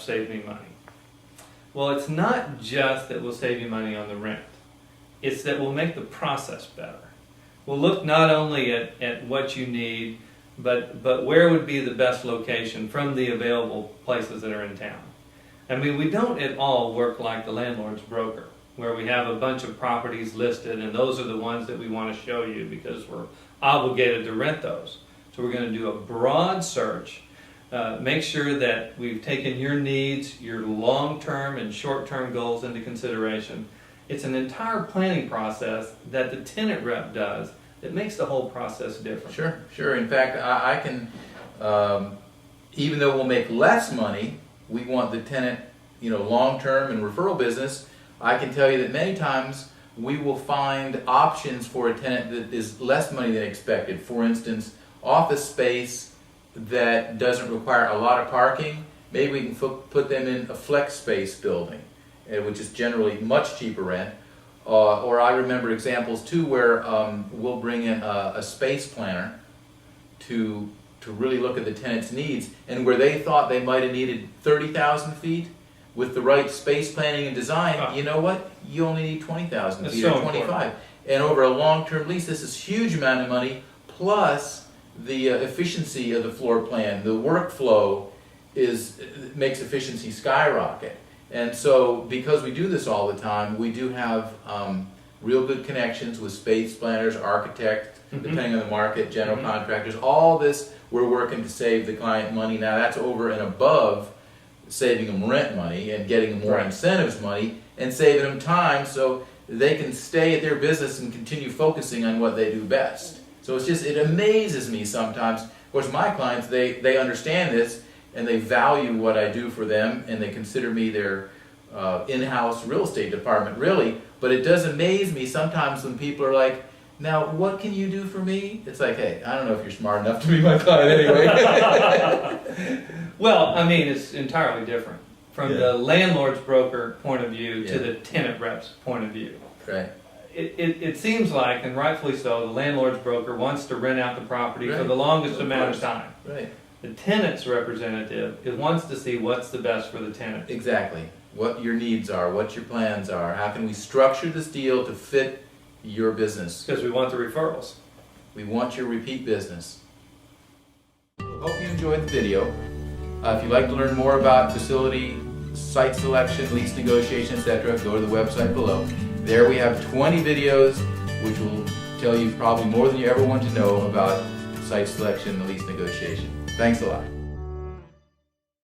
up, save me money. Well, it's not just that we'll save you money on the rent. It's that we'll make the process better. We'll look not only at what you need, but where would be the best location from the available places that are in town. I mean, we don't at all work like the landlord's broker, where we have a bunch of properties listed and those are the ones that we want to show you because we're obligated to rent those. So we're going to do a broad search, make sure that we've taken your needs, your long-term and short-term goals into consideration. It's an entire planning process that the tenant rep does that makes the whole process different. Sure. In fact, I can, even though we'll make less money, we want the tenant, long-term and referral business. I can tell you that many times we will find options for a tenant that is less money than expected. For instance, office space that doesn't require a lot of parking. Maybe we can put them in a flex space building, which is generally much cheaper rent. Or I remember examples too where we'll bring in a space planner to really look at the tenant's needs, and where they thought they might have needed 30,000 feet, with the right space planning and design, you know what? You only need 20,000 feet or 25. And over a long-term lease, this is a huge amount of money, plus the efficiency of the floor plan, the workflow makes efficiency skyrocket. And so, because we do this all the time, we do have real good connections with space planners, architects, depending on the market, general contractors. All this, we're working to save the client money. Now, that's over and above saving them rent money and getting them more incentives money and saving them time so they can stay at their business and continue focusing on what they do best. So it amazes me sometimes. Of course, my clients, they understand this and they value what I do for them and they consider me their in-house real estate department, really. But it does amaze me sometimes when people are like, now, what can you do for me? It's like, hey, I don't know if you're smart enough to be my client anyway. Well, I mean, it's entirely different from the landlord's broker point of view to the tenant rep's point of view. Right. It seems like, and rightfully so, the landlord's broker wants to rent out the property for the longest amount of time. Right. The tenant's representative wants to see what's the best for the tenant. Exactly. What your needs are, what your plans are, how can we structure this deal to fit your business. Because we want the referrals. We want your repeat business. Hope you enjoyed the video. If you'd like to learn more about facility, site selection, lease negotiation, etc., go to the website below. There we have 20 videos which will tell you probably more than you ever want to know about site selection and lease negotiation. Thanks a lot.